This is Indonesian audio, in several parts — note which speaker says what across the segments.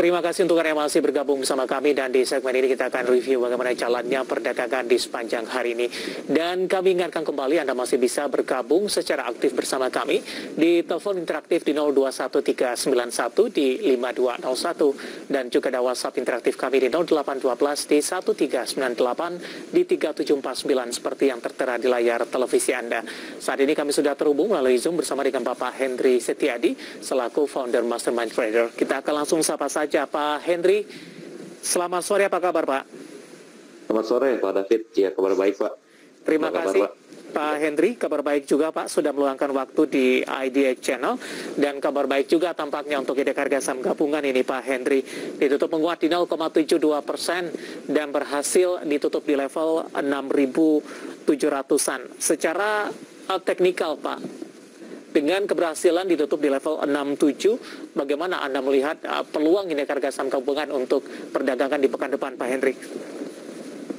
Speaker 1: Terima kasih untuk yang masih bergabung bersama kami, dan di segmen ini kita akan review bagaimana jalannya perdagangan di sepanjang hari ini. Dan kami ingatkan kembali Anda masih bisa bergabung secara aktif bersama kami di telepon interaktif di 021391 di 5201 dan juga ada WhatsApp interaktif kami di 0812 di 1398 di 3749 seperti yang tertera di layar televisi Anda. Saat ini kami sudah terhubung melalui Zoom bersama dengan Bapak Hendry Setiadi selaku founder Mastermind Trader. Kita akan langsung sapa saja Pak Hendry. Selamat sore, apa kabar Pak?
Speaker 2: Selamat sore Pak David, ya kabar baik Pak.
Speaker 1: Terima kasih Pak Hendry, kabar baik juga Pak sudah meluangkan waktu di IDX Channel, dan kabar baik juga tampaknya untuk indeks harga saham gabungan ini Pak Hendry ditutup menguat di 0,72% dan berhasil ditutup di level 6.700-an. Secara teknikal Pak, dengan keberhasilan ditutup di level 67, bagaimana Anda melihat peluang indeks harga saham gabungan untuk perdagangan di pekan depan, Pak Hendry?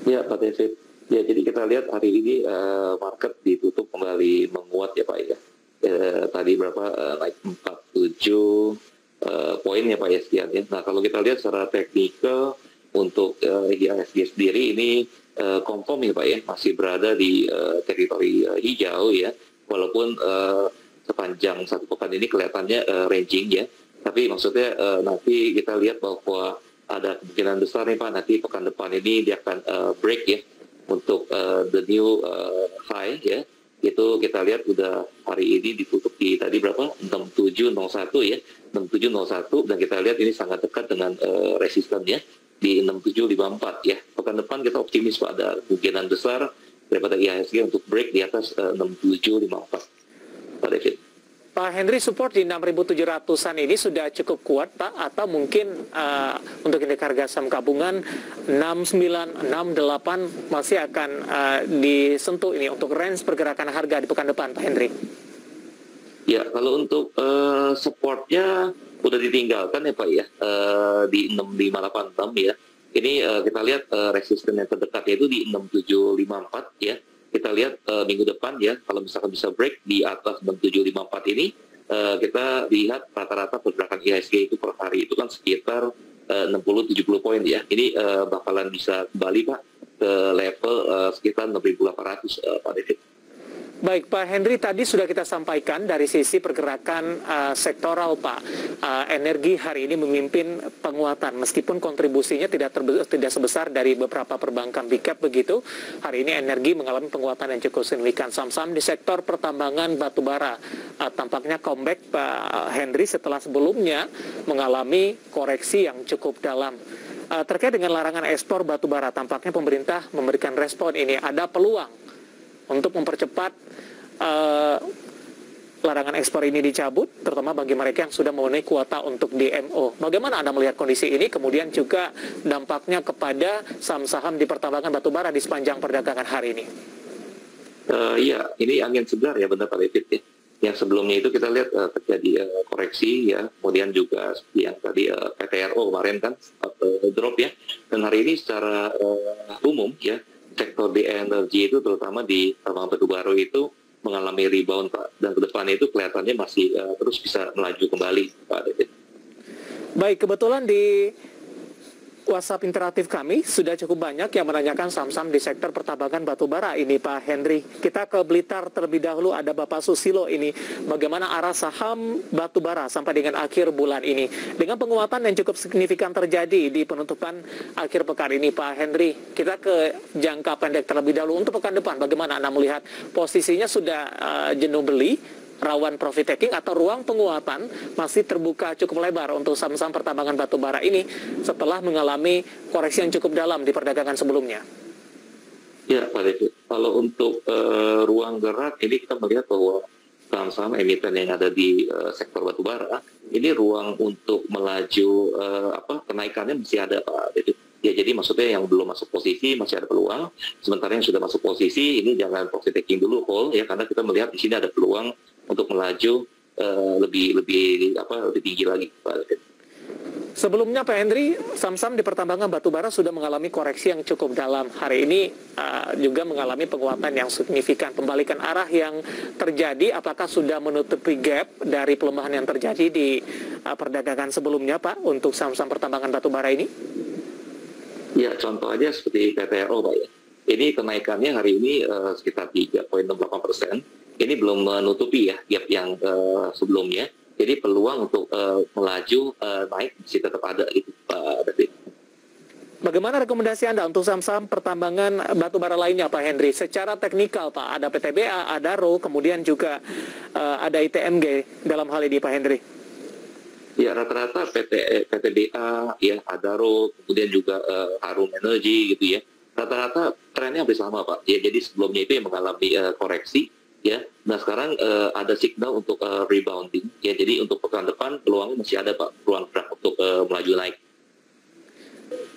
Speaker 2: Ya, Pak David. Ya, jadi kita lihat hari ini market ditutup kembali menguat ya Pak ya. Tadi berapa naik 47 poin ya Pak ya sekian ya. Nah, kalau kita lihat secara teknikal untuk IHSG sendiri ini confirm ya Pak ya, masih berada di teritori hijau ya. Walaupun sepanjang satu pekan ini kelihatannya ranging ya, tapi maksudnya nanti kita lihat bahwa ada kemungkinan besar nih Pak, nanti pekan depan ini dia akan break ya untuk the new high ya. Itu kita lihat udah hari ini ditutup di tadi berapa, 6701 ya, 6701, dan kita lihat ini sangat dekat dengan resisten ya di 6754 ya. Pekan depan kita optimis Pak, ada kemungkinan besar daripada IHSG untuk break di atas 6754. Pak David.
Speaker 1: Pak Hendry, support di 6.700-an ini sudah cukup kuat Pak, atau mungkin untuk indeks harga saham gabungan 69, 68 masih akan disentuh ini untuk range pergerakan harga di pekan depan Pak Hendry?
Speaker 2: Ya, kalau untuk supportnya udah ditinggalkan ya Pak ya, di 6586 ya. Ini kita lihat resisten yang terdekat yaitu di 6754 ya. Kita lihat minggu depan ya, kalau misalkan bisa break di atas 6754 ini, kita lihat rata-rata pergerakan IHSG itu per hari itu kan sekitar 60-70 poin ya. Ini bakalan bisa kembali Pak ke level sekitar 6.800 Pak David.
Speaker 1: Baik Pak Hendry, tadi sudah kita sampaikan dari sisi pergerakan sektoral Pak. Energi hari ini memimpin penguatan meskipun kontribusinya tidak sebesar dari beberapa perbankan big cap begitu. Hari ini energi mengalami penguatan yang cukup signifikan. Saham-saham di sektor pertambangan batubara tampaknya comeback Pak Hendry setelah sebelumnya mengalami koreksi yang cukup dalam. Terkait dengan larangan ekspor batubara, tampaknya pemerintah memberikan respon ini. Ada peluang untuk mempercepat larangan ekspor ini dicabut, terutama bagi mereka yang sudah memenuhi kuota untuk DMO. Bagaimana Anda melihat kondisi ini, kemudian juga dampaknya kepada saham-saham di pertambangan batubara di sepanjang perdagangan hari ini?
Speaker 2: Ya, ini angin segar ya benar Pak David ya. Yang sebelumnya itu kita lihat terjadi koreksi ya, kemudian juga yang tadi PTRO kemarin kan drop ya, dan hari ini secara umum ya, sektor di energi itu terutama di tambang batubara itu mengalami rebound Pak, dan ke depan itu kelihatannya masih terus bisa melaju kembali Pak David.
Speaker 1: Baik, kebetulan di WhatsApp interaktif kami sudah cukup banyak yang menanyakan saham-saham di sektor pertambangan batubara ini Pak Hendry. Kita ke Blitar terlebih dahulu, ada Bapak Susilo ini. Bagaimana arah saham batubara sampai dengan akhir bulan ini? Dengan penguatan yang cukup signifikan terjadi di penutupan akhir pekan ini Pak Hendry. Kita ke jangka pendek terlebih dahulu. Untuk pekan depan bagaimana Anda melihat posisinya? Sudah jenuh beli, rawan profit taking, atau ruang penguatan masih terbuka cukup lebar untuk saham-saham pertambangan batubara ini setelah mengalami koreksi yang cukup dalam di perdagangan sebelumnya?
Speaker 2: Ya Pak David, kalau untuk ruang gerak ini kita melihat bahwa saham-saham emiten yang ada di sektor batubara ini ruang untuk melaju kenaikannya masih ada Pak David. Ya, jadi maksudnya yang belum masuk posisi masih ada peluang, sementara yang sudah masuk posisi ini jangan profit taking dulu hold ya, karena kita melihat di sini ada peluang untuk melaju lebih tinggi lagi Pak David.
Speaker 1: Sebelumnya Pak Henry, saham-saham di pertambangan batubara sudah mengalami koreksi yang cukup dalam. Hari ini juga mengalami penguatan yang signifikan. Pembalikan arah yang terjadi, apakah sudah menutupi gap dari pelemahan yang terjadi di perdagangan sebelumnya Pak untuk saham-saham pertambangan batubara ini?
Speaker 2: Ya, contoh aja seperti PTRO Pak ya. Ini kenaikannya hari ini sekitar 3,68%. Ini belum menutupi ya gap yang sebelumnya. Jadi peluang untuk melaju naik masih tetap ada itu Pak David.
Speaker 1: Bagaimana rekomendasi Anda untuk saham-saham pertambangan batubara lainnya Pak Henry? Secara teknikal Pak, ada PTBA, ada RO, kemudian juga ada ITMG dalam hal ini Pak Henry.
Speaker 2: Ya rata-rata PTBA, ya Adaro, kemudian juga Harum Energy gitu ya. Rata-rata trennya hampir sama Pak. Ya jadi sebelumnya itu yang mengalami koreksi. Ya, nah sekarang ada signal untuk rebounding. Ya, jadi untuk pekan depan peluangnya masih ada Pak, peluang untuk melaju naik.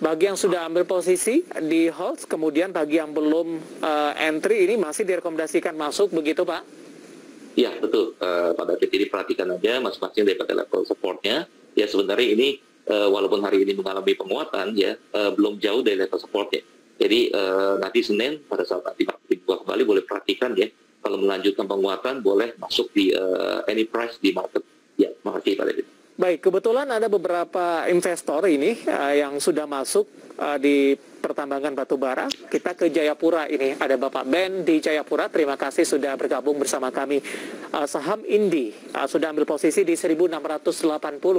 Speaker 1: Bagi yang sudah ambil posisi di hold, kemudian bagi yang belum entry ini masih direkomendasikan masuk begitu Pak?
Speaker 2: Ya betul, Pak David. Jadi perhatikan aja masing-masing daripada level supportnya. Ya sebenarnya ini walaupun hari ini mengalami penguatan, ya belum jauh dari level supportnya. Jadi nanti Senin pada saat nanti dibuka kembali boleh perhatikan ya. Kalau melanjutkan penguatan, boleh masuk di any price di market. Ya, makasih Pak David.
Speaker 1: Baik, kebetulan ada beberapa investor ini yang sudah masuk di pertambangan batubara. Kita ke Jayapura ini. Ada Bapak Ben di Jayapura. Terima kasih sudah bergabung bersama kami. Saham Indi sudah ambil posisi di 1680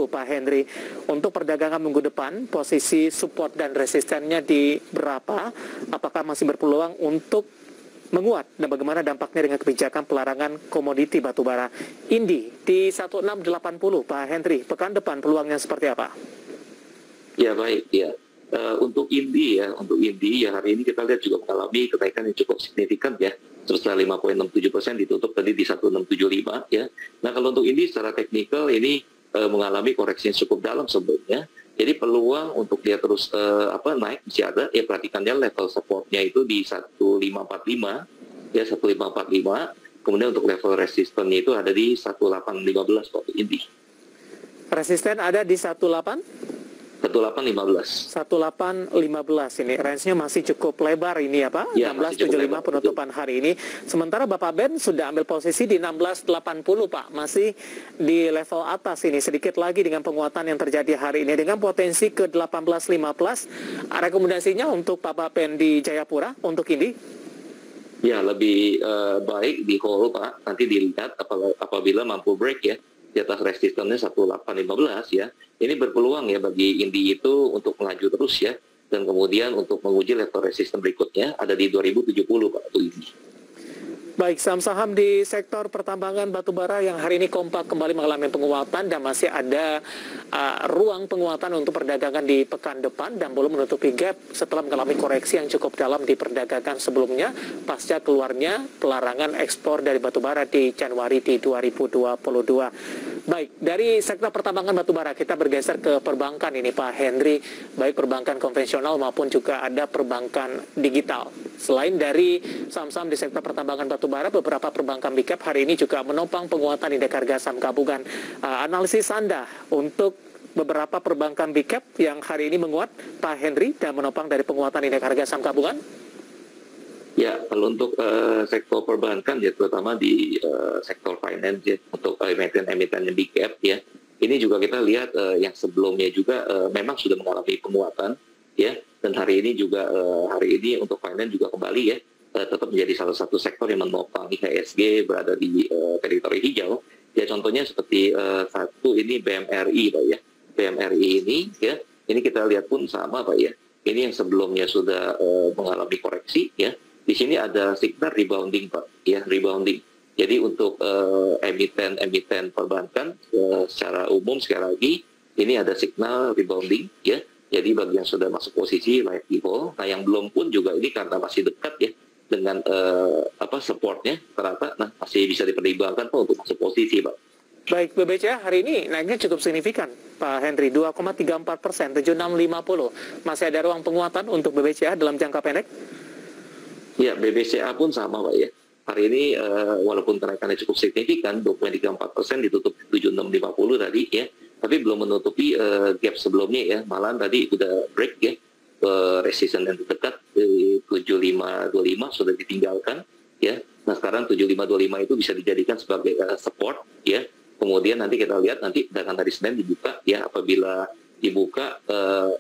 Speaker 1: Pak Henry. Untuk perdagangan minggu depan, posisi support dan resistennya di berapa? Apakah masih berpeluang untuk menguat dan bagaimana dampaknya dengan kebijakan pelarangan komoditi batubara? Indi di 1680 Pak Henry, pekan depan peluangnya seperti apa?
Speaker 2: Ya baik ya. Untuk Indi ya hari ini kita lihat juga mengalami kenaikan yang cukup signifikan ya, sebesar 5,67% ditutup tadi di 1675 ya. Nah kalau untuk Indi secara teknikal ini mengalami koreksi yang cukup dalam sebelumnya. Jadi peluang untuk dia terus naik masih ada. Ya perhatikannya level supportnya itu di 1545 ya 1545. Kemudian untuk level resistennya itu ada di 1815 waktu ini.
Speaker 1: Resisten ada di 1815 ini range-nya masih cukup lebar ini ya Pak, ya, 1675 penutupan hari ini. Sementara Bapak Ben sudah ambil posisi di 1680 Pak, masih di level atas ini, sedikit lagi dengan penguatan yang terjadi hari ini dengan potensi ke 1815. Rekomendasinya untuk Bapak Ben di Jayapura untuk ini?
Speaker 2: Ya lebih baik di hold Pak, nanti dilihat apabila mampu break ya di atas resistennya 1815 ya. Ini berpeluang ya bagi Indi itu untuk melaju terus ya. Dan kemudian untuk menguji level resisten berikutnya ada di 2070 Pak untuk Indi.
Speaker 1: Baik, saham-saham di sektor pertambangan batubara yang hari ini kompak kembali mengalami penguatan dan masih ada ruang penguatan untuk perdagangan di pekan depan dan belum menutupi gap setelah mengalami koreksi yang cukup dalam di perdagangan sebelumnya pasca keluarnya pelarangan ekspor dari batubara di Januari di 2022. Baik, dari sektor pertambangan batubara kita bergeser ke perbankan ini Pak Henry, baik perbankan konvensional maupun juga ada perbankan digital. Selain dari saham-saham di sektor pertambangan batubara, beberapa perbankan big cap hari ini juga menopang penguatan indeks harga saham gabungan. Analisis Anda untuk beberapa perbankan big cap yang hari ini menguat Pak Henry dan menopang dari penguatan indeks harga saham gabungan?
Speaker 2: Ya, kalau untuk sektor perbankan ya terutama di sektor finance ya untuk emiten yang big cap ya. Ini juga kita lihat yang sebelumnya juga memang sudah mengalami penguatan ya, dan hari ini juga untuk finance juga kembali ya tetap menjadi salah satu sektor yang menopang IHSG berada di teritori hijau. Ya contohnya seperti satu ini BMRI Pak ya. BMRI ini ya, ini kita lihat pun sama Pak ya. Ini yang sebelumnya sudah mengalami koreksi ya. Di sini ada signal rebounding Pak, ya rebounding. Jadi untuk emiten perbankan secara umum sekali lagi ini ada signal rebounding, ya. Jadi bagi yang sudah masuk posisi layak di hold. Nah yang belum pun juga ini karena masih dekat ya dengan supportnya ternyata, nah masih bisa dipertimbangkan Pak untuk masuk posisi Pak.
Speaker 1: Baik, BBCA hari ini naiknya cukup signifikan, Pak Henry, 2,34%, 7650. Masih ada ruang penguatan untuk BBCA dalam jangka pendek?
Speaker 2: Ya, BBCA pun sama Pak ya. Hari ini walaupun kenaikannya cukup signifikan, 2,34% ditutup 7650 tadi ya. tapi belum menutupi gap sebelumnya ya. Malahan tadi udah break ya ke resistance yang terdekat 7525 sudah ditinggalkan ya. Nah sekarang 7525 itu bisa dijadikan sebagai support ya. Kemudian nanti kita lihat nanti dalam hari Senin dibuka ya, apabila dibuka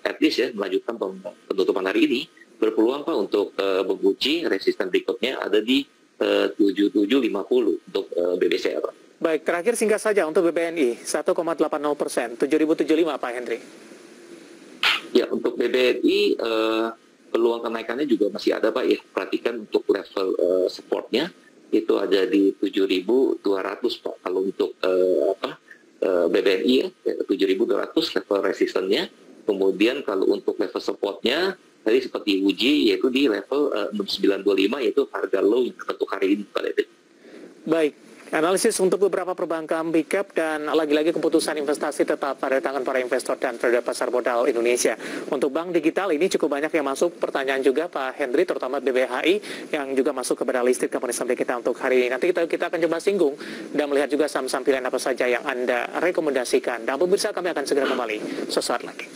Speaker 2: at least ya melanjutkan penutupan hari ini berpeluang Pak untuk menguji resisten berikutnya ada di 7750 untuk BBCR.
Speaker 1: Baik, terakhir singkat saja untuk BBNI 1,80%, 7.075 Pak Henry.
Speaker 2: Ya, untuk BBNI peluang kenaikannya juga masih ada Pak ya. Perhatikan untuk level supportnya itu ada di 7.200 Pak. Kalau untuk BBNI ya 7.200 level resistennya. Kemudian kalau untuk level supportnya tadi seperti uji yaitu di level 6925 yaitu harga low yang terbentuk hari ini Pak David.
Speaker 1: Baik, analisis untuk beberapa perbankan big cap dan lagi-lagi keputusan investasi tetap pada tangan para investor dan trader pasar modal Indonesia. Untuk bank digital ini cukup banyak yang masuk, pertanyaan juga Pak Henry, terutama BBHI yang juga masuk kepada listed company sampai kita untuk hari ini. Nanti kita akan coba singgung dan melihat juga saham-saham pilihan apa saja yang Anda rekomendasikan. Dan pemirsa, kami akan segera kembali sesaat lagi.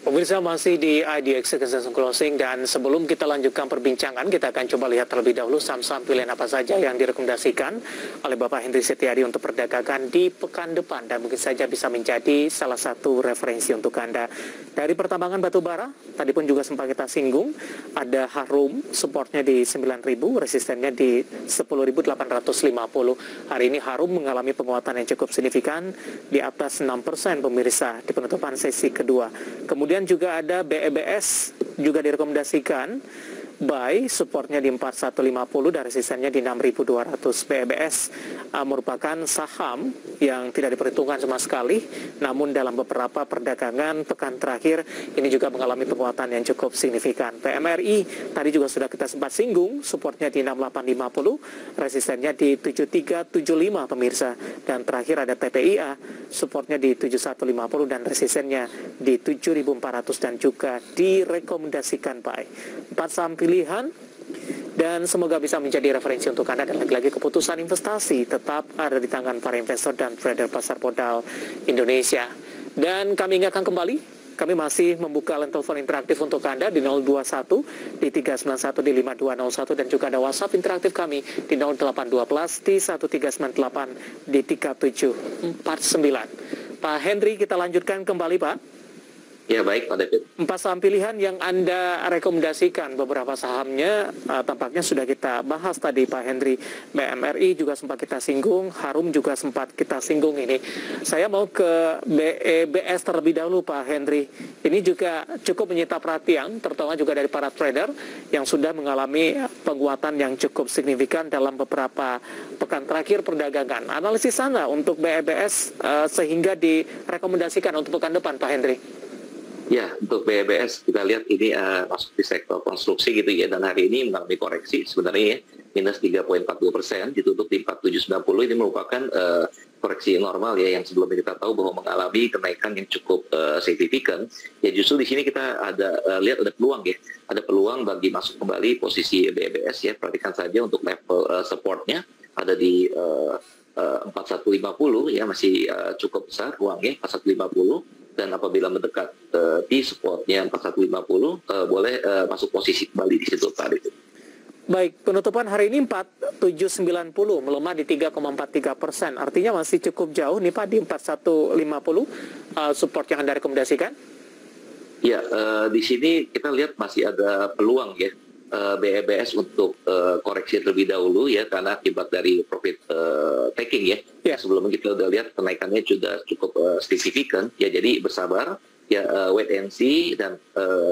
Speaker 1: Pemirsa, masih di IDX Extension Closing, dan sebelum kita lanjutkan perbincangan, kita akan coba lihat terlebih dahulu saham-saham pilihan apa saja yang direkomendasikan oleh Bapak Henry Setiadi untuk perdagangan di pekan depan dan mungkin saja bisa menjadi salah satu referensi untuk Anda. Dari pertambangan batubara, tadi pun juga sempat kita singgung, ada Harum, supportnya di 9.000, resistennya di 10.850. Hari ini Harum mengalami penguatan yang cukup signifikan di atas 6% pemirsa di penutupan sesi kedua. Kemudian juga ada BEBS juga direkomendasikan buy, supportnya di 4150 dan resistennya di 6200. BEBS merupakan saham yang tidak diperhitungkan sama sekali, namun dalam beberapa perdagangan pekan terakhir ini juga mengalami penguatan yang cukup signifikan. PMRI tadi juga sudah kita sempat singgung, supportnya di 6850, resistennya di 7375 pemirsa, dan terakhir ada TPIA, supportnya di 7150 dan resistennya di 7400 dan juga direkomendasikan buy. 4 saham pilihan dan semoga bisa menjadi referensi untuk Anda, dan lagi-lagi keputusan investasi tetap ada di tangan para investor dan trader pasar modal Indonesia. Dan kami ingatkan kembali, kami masih membuka line telepon interaktif untuk Anda di 021 di 391 di 5201 dan juga ada WhatsApp interaktif kami di 0812 di 1398 di 3749. Pak Henry, kita lanjutkan kembali Pak.
Speaker 2: Ya baik Pak David.
Speaker 1: 4 saham pilihan yang Anda rekomendasikan, beberapa sahamnya tampaknya sudah kita bahas tadi Pak Henry. BMRI juga sempat kita singgung, Harum juga sempat kita singgung ini. Saya mau ke BEBS terlebih dahulu Pak Henry. Ini juga cukup menyita perhatian, terutama juga dari para trader yang sudah mengalami penguatan yang cukup signifikan dalam beberapa pekan terakhir perdagangan. Analisis Anda untuk BEBS sehingga direkomendasikan untuk pekan depan Pak Henry.
Speaker 2: Ya, untuk BEBS kita lihat ini masuk di sektor konstruksi gitu ya, dan hari ini mengalami koreksi sebenarnya ya, minus 3,42%, ditutup di 4790. Ini merupakan koreksi normal ya, yang sebelumnya kita tahu bahwa mengalami kenaikan yang cukup signifikan. Ya justru di sini kita lihat ada peluang ya, ada peluang bagi masuk kembali posisi BEBS ya. Perhatikan saja untuk level supportnya ada di 4150 ya, masih cukup besar ruangnya 4150. Dan apabila mendekat di supportnya 4150, boleh masuk posisi kembali di situ Pak Arif.
Speaker 1: Baik, penutupan hari ini 4790, melemah di 3,43%. Artinya masih cukup jauh nih Pak di 4150, support yang Anda rekomendasikan?
Speaker 2: Ya, di sini kita lihat masih ada peluang ya. BEBS untuk koreksi terlebih dahulu ya, karena akibat dari profit taking ya. Sebelumnya kita udah lihat kenaikannya sudah cukup signifikan ya, jadi bersabar ya, wait and see dan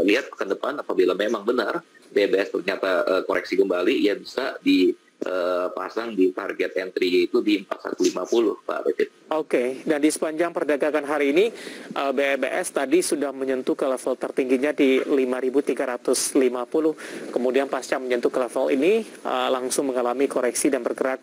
Speaker 2: lihat pekan depan apabila memang benar BEBS ternyata koreksi kembali ya, bisa dipasang di target entry yaitu di 4150 Pak David.
Speaker 1: Oke, dan di sepanjang perdagangan hari ini BEBS tadi sudah menyentuh ke level tertingginya di 5.350. Kemudian pasca menyentuh ke level ini langsung mengalami koreksi dan bergerak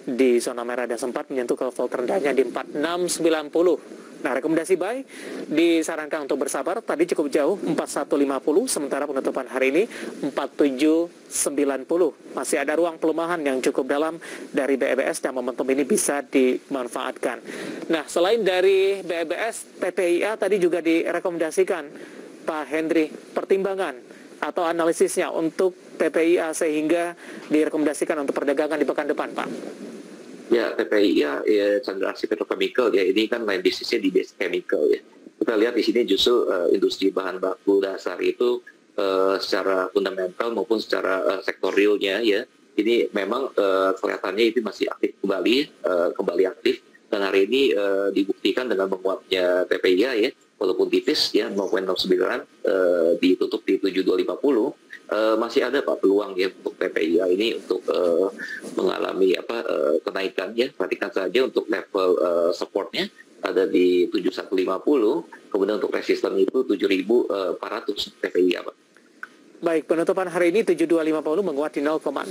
Speaker 1: di zona merah dan sempat menyentuh ke level terendahnya di 4690. Nah, rekomendasi buy disarankan untuk bersabar, tadi cukup jauh 4150, sementara penutupan hari ini 4790. Masih ada ruang pelemahan yang cukup dalam dari BEBS dan momentum ini bisa dimanfaatkan. Nah, selain dari BEBS, PPIA tadi juga direkomendasikan Pak Henry, pertimbangan atau analisisnya untuk PPIA sehingga direkomendasikan untuk perdagangan di pekan depan, Pak.
Speaker 2: Ya, PPIA ya, Chandra Asri Petrochemical ya, ini kan main bisnisnya di base chemical ya. Kita lihat di sini justru industri bahan baku dasar itu secara fundamental maupun secara sektorialnya ya, ini memang kelihatannya itu masih aktif kembali aktif, dan hari ini dibuktikan dengan menguatnya PPIA ya, walaupun tipis ya 0,69 ditutup di 7250. Masih ada Pak peluang ya untuk PPIA ini untuk mengalami kenaikan ya. Perhatikan saja untuk level supportnya ada di 7150, kemudian untuk resisten itu 7400 PPIA Pak.
Speaker 1: Baik, penutupan hari ini 7250 menguat di 0,69%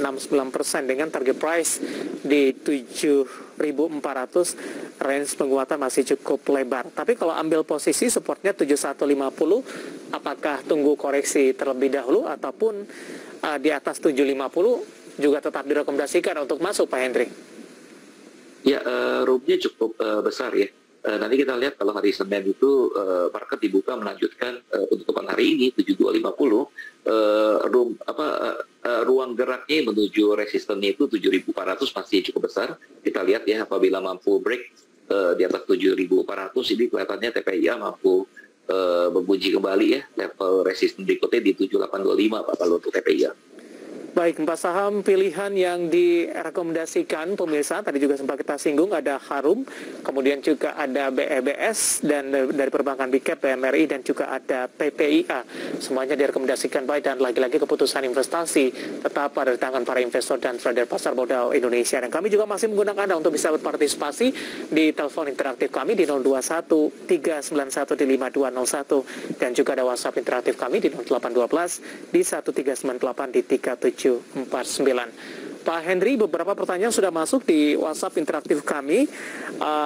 Speaker 1: dengan target price di 7400, range penguatan masih cukup lebar. Tapi kalau ambil posisi supportnya 7150, apakah tunggu koreksi terlebih dahulu ataupun di atas 750 juga tetap direkomendasikan untuk masuk Pak Henry?
Speaker 2: Ya, roomnya cukup besar ya. Nanti kita lihat kalau hari Senin itu market dibuka melanjutkan penutupan hari ini 7250, ruang geraknya menuju resistennya itu 7400 masih cukup besar. Kita lihat ya, apabila mampu break di atas 7400, ini kelihatannya TPIA mampu menguji kembali ya level resisten berikutnya di 7825 Pak kalau untuk TPIA.
Speaker 1: Baik, 4 saham pilihan yang direkomendasikan pemirsa, tadi juga sempat kita singgung, ada Harum, kemudian juga ada BEBS, dan dari perbankan Big Cap, BMRI, dan juga ada PPIA. Semuanya direkomendasikan baik, dan lagi-lagi keputusan investasi tetap pada tangan para investor dan trader pasar modal Indonesia. Dan kami juga masih menggunakan Anda untuk bisa berpartisipasi di telepon interaktif kami di 021 391 di 5201, dan juga ada WhatsApp interaktif kami di 0812 di 1398 di 3749. Pak Henry, beberapa pertanyaan sudah masuk di WhatsApp interaktif kami.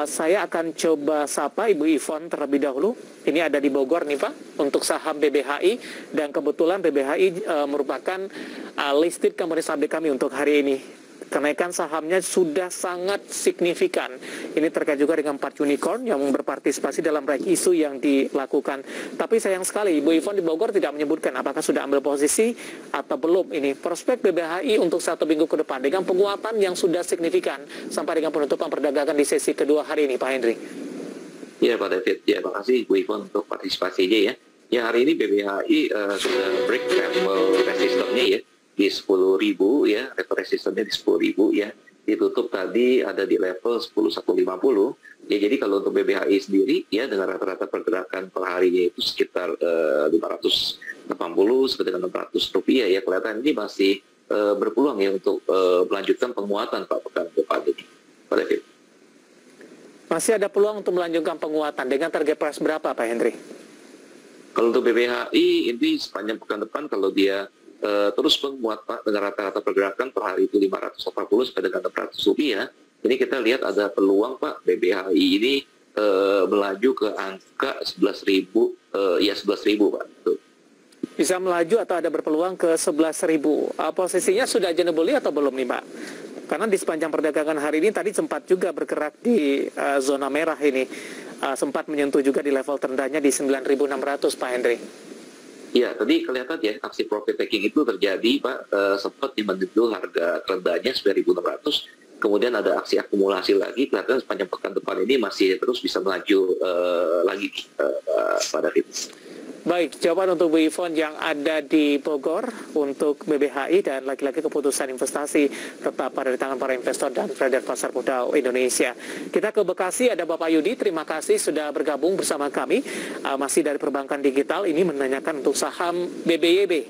Speaker 1: Saya akan coba sapa Ibu Ivon terlebih dahulu. Ini ada di Bogor nih Pak, untuk saham BBHI, dan kebetulan BBHI merupakan listed company saham kami untuk hari ini. Kenaikan sahamnya sudah sangat signifikan. Ini terkait juga dengan 4 unicorn yang berpartisipasi dalam raik isu yang dilakukan. Tapi sayang sekali, Ibu Ivon di Bogor tidak menyebutkan apakah sudah ambil posisi atau belum. Ini prospek BBHI untuk 1 minggu ke depan dengan penguatan yang sudah signifikan sampai dengan penutupan perdagangan di sesi kedua hari ini, Pak Henry.
Speaker 2: Ya Pak David, ya terima kasih Bu Ivon untuk partisipasinya ya. Ya, hari ini BBHI sudah break level resistennya ya di 10.000 ya, level resistennya di 10.000 ya, ditutup tadi ada di level 10.150 ya. Jadi kalau untuk BBHI sendiri ya, dengan rata-rata pergerakan per harinya itu sekitar 580 sampai dengan 600 rupiah ya, kelihatan ini masih berpeluang ya untuk melanjutkan penguatan Pak pekan depan ini Pak David.
Speaker 1: Masih ada peluang untuk melanjutkan penguatan dengan target price berapa Pak Henry?
Speaker 2: Kalau untuk BBHI ini sepanjang pekan depan, kalau dia terus menguat Pak dengan rata-rata pergerakan per hari itu 540 sampai dengan 600 rupiah. Ini kita lihat ada peluang Pak BBHI ini melaju ke angka 11.000 ya 11.000 Pak. Tuh.
Speaker 1: Bisa melaju atau ada berpeluang ke 11.000. Posisinya sudah achievable atau belum nih Pak? Karena di sepanjang perdagangan hari ini tadi sempat juga bergerak di zona merah ini. Sempat menyentuh juga di level terendahnya di 9.600 Pak Henry.
Speaker 2: Ya, tadi kelihatan ya aksi profit taking itu terjadi Pak, sempat menyentuh harga terendahnya 9.600, kemudian ada aksi akumulasi lagi, kelihatan sepanjang pekan depan ini masih terus bisa melaju lagi pada itu.
Speaker 1: Baik, jawaban untuk Bu Ivon yang ada di Bogor untuk BBHI, dan lagi-lagi keputusan investasi tetap pada di tangan para investor dan trader pasar modal Indonesia. Kita ke Bekasi, ada Bapak Yudi, terima kasih sudah bergabung bersama kami, masih dari Perbankan Digital, ini menanyakan untuk saham BBYB.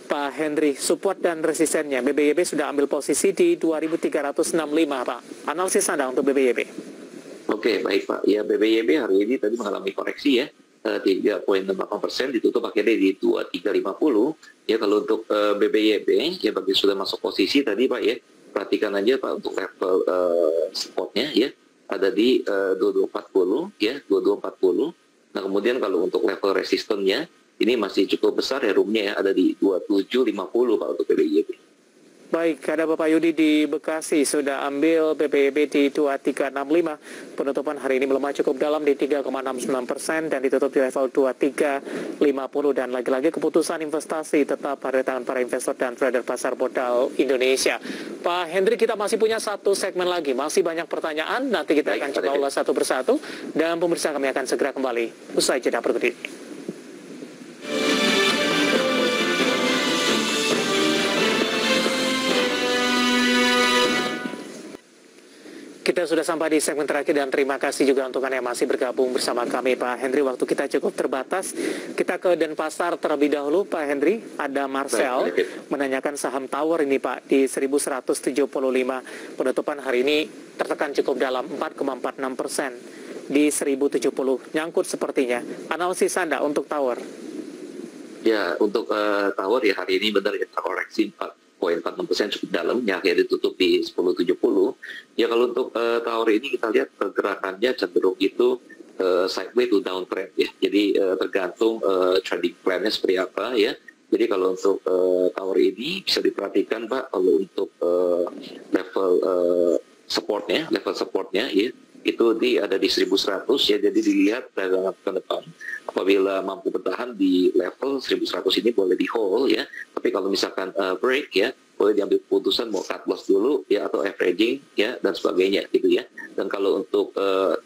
Speaker 1: Pak Henry, support dan resistennya, BBYB sudah ambil posisi di 2.365 Pak. Analisis Anda untuk BBYB.
Speaker 2: Oke, baik Pak. Ya, BBYB hari ini tadi mengalami koreksi ya. 3,68%, ditutup akhirnya di 2350 ya. Kalau untuk BBYB ya, bagi sudah masuk posisi tadi Pak ya, perhatikan aja Pak untuk level supportnya ya ada di 2240 ya, 2240. Nah, kemudian kalau untuk level resistennya ini masih cukup besar ya roomnya ya, ada di 2750 Pak untuk PBIB.
Speaker 1: Baik, ada Bapak Yudi di Bekasi sudah ambil PBIB di 2365. Penutupan hari ini melemah cukup dalam di 3,69% dan ditutup di level 2350. Dan lagi-lagi keputusan investasi tetap pada tangan para investor dan trader pasar modal Indonesia. Pak Hendri, kita masih punya satu segmen lagi, masih banyak pertanyaan. Nanti kita akan coba ulas satu persatu dan pemirsa kami akan segera kembali usai jeda berikut ini. Kita sudah sampai di segmen terakhir dan terima kasih juga untuk Anda yang masih bergabung bersama kami Pak Hendri. Waktu kita cukup terbatas. Kita ke Denpasar terlebih dahulu Pak Hendri. Ada Marcel menanyakan saham Tower ini Pak di 1175. Penutupan hari ini tertekan cukup dalam 4,46% di 1070. Nyangkut sepertinya. Analisis Anda untuk Tower?
Speaker 2: Ya, untuk Tower ya hari ini benar ya terkoreksi 4,46% cukup dalam, ya akhirnya ditutup di 1070. Ya kalau untuk Tower ini kita lihat pergerakannya cenderung itu sideways to downtrend ya. Jadi tergantung trading plan-nya seperti apa ya. Jadi kalau untuk Tower ini bisa diperhatikan Pak, kalau untuk level supportnya ya itu ada di 1100 ya. Jadi dilihat dalam ke depan apabila mampu bertahan di level 1100 ini boleh di hold ya. Tapi kalau misalkan break ya boleh diambil keputusan mau cut loss dulu ya atau averaging ya dan sebagainya gitu ya. Dan kalau untuk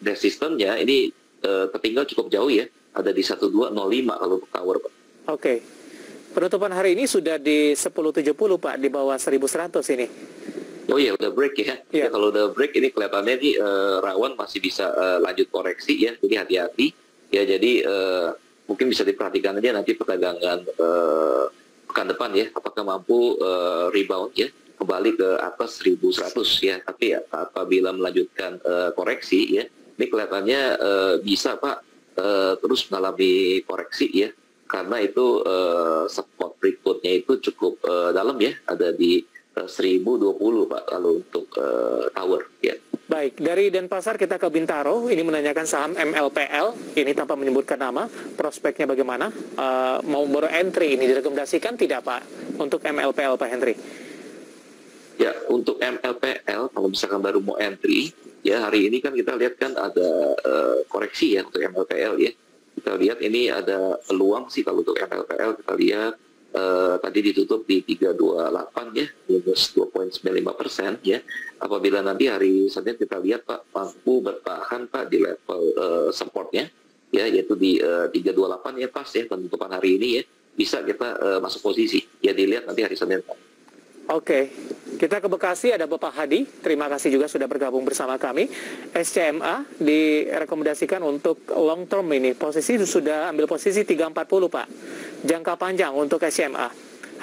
Speaker 2: resistance-nya ini tertinggal cukup jauh ya, ada di 1205 kalau untuk Tower Pak.
Speaker 1: Oke. Penutupan hari ini sudah di 1070 Pak, di bawah 1100 ini.
Speaker 2: Oh iya, udah break ya. Ya kalau udah break ini kelihatannya nih rawan masih bisa lanjut koreksi ya. Jadi hati-hati ya. Jadi mungkin bisa diperhatikan aja nanti perdagangan pekan depan ya, apakah mampu rebound ya kembali ke atas 1100 ya. Tapi ya apabila melanjutkan koreksi ya, ini kelihatannya bisa Pak terus mengalami koreksi ya. Karena itu support berikutnya itu cukup dalam ya, ada di 1020 Pak kalau untuk Tower ya.
Speaker 1: Baik, dari Denpasar kita ke Bintaro. Ini menanyakan saham MLPL. Ini tanpa menyebutkan nama. Prospeknya bagaimana? Mau baru entry ini direkomendasikan tidak Pak untuk MLPL Pak Hendri?
Speaker 2: Ya, untuk MLPL kalau misalkan baru mau entry ya, hari ini kan kita lihat kan ada koreksi ya untuk MLPL ya. Kita lihat ini ada peluang sih kalau untuk MLPL. Kita lihat tadi ditutup di 328 ya, minus 2,95% ya. Apabila nanti hari Senin kita lihat Pak mampu bertahan Pak di level supportnya ya, yaitu di 328 ya pas ya penutupan hari ini ya, bisa kita masuk posisi ya, dilihat nanti hari Senin Pak.
Speaker 1: Oke, kita ke Bekasi, ada Bapak Hadi. Terima kasih juga sudah bergabung bersama kami. SCMA direkomendasikan untuk long term ini. Posisi sudah ambil posisi 340 Pak. Jangka panjang untuk SCMA.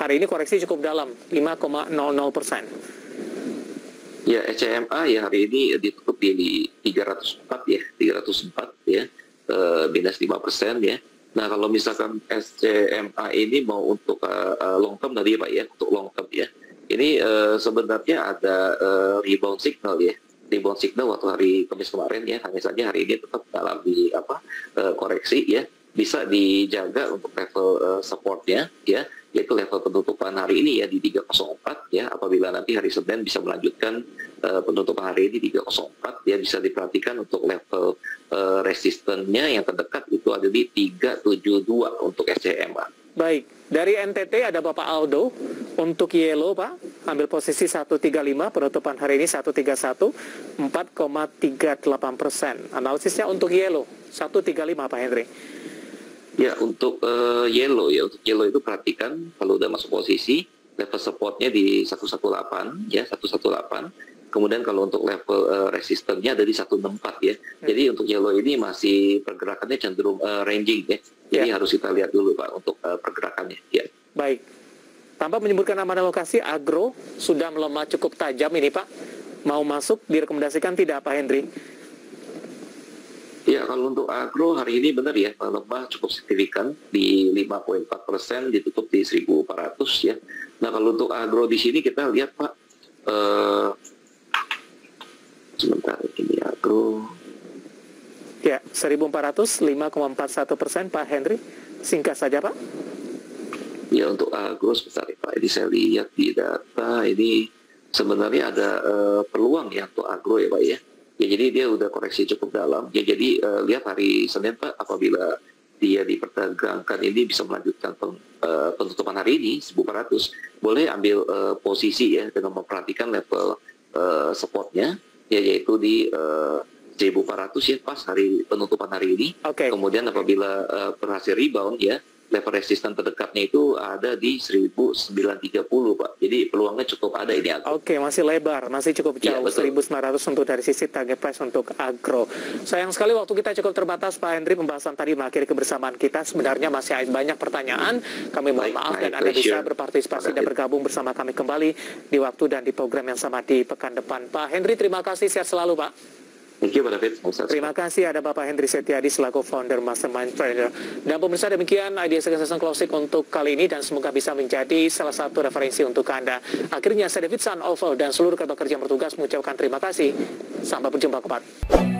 Speaker 1: Hari ini koreksi cukup dalam, 5,00%.
Speaker 2: Ya, SCMA ya hari ini ditutup di 304 ya, 304 ya, minus 5% ya. Nah kalau misalkan SCMA ini mau untuk long term tadi Pak ya, untuk long term ya. Ini sebenarnya ada rebound signal ya. Rebound signal waktu hari Kamis kemarin ya, hanya saja hari ini tetap mengalami koreksi ya. Bisa dijaga untuk level supportnya ya, yaitu level penutupan hari ini ya di 304 ya. Apabila nanti hari Senin bisa melanjutkan penutupan hari ini di 304 ya, bisa diperhatikan untuk level resistennya yang terdekat itu ada di 372 untuk SCMA.
Speaker 1: Baik, dari NTT ada Bapak Aldo. Untuk Yellow Pak, ambil posisi 135, penutupan hari ini 131, 4,38%. Analisisnya untuk Yellow 135 Pak Hendri.
Speaker 2: Ya untuk Yellow ya, untuk Yellow itu perhatikan kalau udah masuk posisi level supportnya di 118 ya, 118. Kemudian kalau untuk level resistennya ada di 164 ya. Jadi untuk Yellow ini masih pergerakannya cenderung ranging ya. Jadi harus kita lihat dulu Pak untuk pergerakannya ya.
Speaker 1: Baik. Tanpa menyebutkan nama dan lokasi, Agro sudah melemah cukup tajam ini Pak. Mau masuk direkomendasikan tidak Pak Hendri?
Speaker 2: Ya kalau untuk Agro hari ini benar ya, melemah cukup signifikan di 5,4%, ditutup di 1.400 ya. Nah kalau untuk Agro di sini kita lihat Pak, Sebentar, ini agro.
Speaker 1: Ya, 1.400, 5,41% Pak Henry. Singkat saja Pak.
Speaker 2: Ya, untuk agro sebentar ya Pak. Ini saya lihat di data ini sebenarnya ada peluang ya untuk agro ya Pak ya. Ya, jadi dia udah koreksi cukup dalam. Ya, jadi lihat hari Senin Pak, apabila dia diperdagangkan ini bisa melanjutkan penutupan hari ini 1.400, boleh ambil posisi ya dengan memperhatikan level supportnya ya, yaitu di 1.400 ya pas hari penutupan hari ini. Kemudian apabila berhasil rebound ya, level resisten terdekatnya itu ada di 1.930 Pak. Jadi peluangnya cukup ada ini agro.
Speaker 1: Masih lebar, masih cukup jauh, 1.900 untuk dari sisi target price untuk agro. Sayang sekali waktu kita cukup terbatas Pak Henry, pembahasan tadi mengakhiri kebersamaan kita. Sebenarnya masih banyak pertanyaan, kami mohon maaf dan Anda bisa berpartisipasi dan bergabung bersama kami kembali di waktu dan di program yang sama di pekan depan. Pak Henry, terima kasih, sehat selalu Pak.
Speaker 2: Thank you, Pak David.
Speaker 1: Terima kasih, ada Bapak Henry Setiadi selaku founder Mastermind Trader. Dan pemirsa, demikian idea Session Closing untuk kali ini dan semoga bisa menjadi salah satu referensi untuk Anda. Akhirnya saya David San Oval dan seluruh rekan kerja yang bertugas mengucapkan terima kasih. Sampai berjumpa kembali.